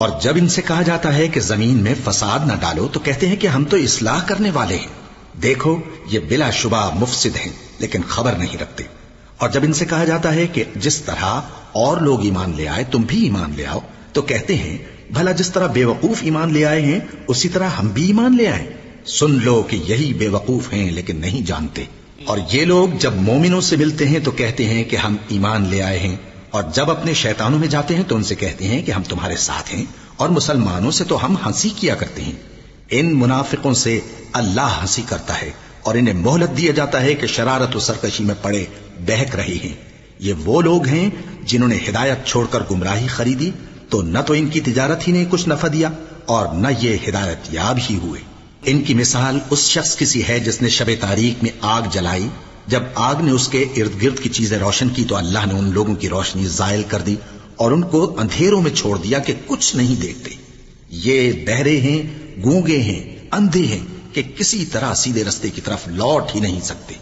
اور جب ان سے کہا جاتا ہے کہ زمین میں فساد نہ ڈالو تو کہتے ہیں کہ ہم تو اصلاح کرنے والے ہیں، دیکھو یہ بلا شبہ مفسد ہیں لیکن خبر نہیں رکھتے۔ اور جب ان سے کہا جاتا ہے کہ جس طرح اور لوگ ایمان لے آئے تم بھی ایمان لے آؤ تو کہتے ہیں بھلا جس طرح بے وقوف ایمان لے آئے ہیں اسی طرح ہم بھی ایمان لے آئیں۔ سن لو کہ یہی بے وقوف ہیں لیکن نہیں جانتے۔ اور یہ لوگ جب مومنوں سے ملتے ہیں تو کہتے ہیں کہ ہم ایمان لے آئے ہیں، اور جب اپنے شیطانوں میں جاتے ہیں تو ان سے کہتے ہیں کہ ہم تمہارے ساتھ ہیں، اور مسلمانوں سے تو ہم ہنسی کیا کرتے ہیں۔ ان منافقوں سے اللہ ہنسی کرتا ہے اور انہیں مہلت دیا جاتا ہے کہ شرارت و سرکشی میں پڑے بہک رہے ہیں۔ یہ وہ لوگ ہیں جنہوں نے ہدایت چھوڑ کر گمراہی خریدی، تو نہ تو ان کی تجارت ہی نے کچھ نفع دیا اور نہ یہ ہدایت یاب ہی ہوئے۔ ان کی مثال اس شخص کی سی ہے جس نے شب تاریک میں آگ جلائی، جب آگ نے اس کے ارد گرد کی چیزیں روشن کی تو اللہ نے ان لوگوں کی روشنی زائل کر دی اور ان کو اندھیروں میں چھوڑ دیا کہ کچھ نہیں دیکھتے۔ یہ بہرے ہیں، گونگے ہیں، اندھے ہیں کہ کسی طرح سیدھے رستے کی طرف لوٹ ہی نہیں سکتے۔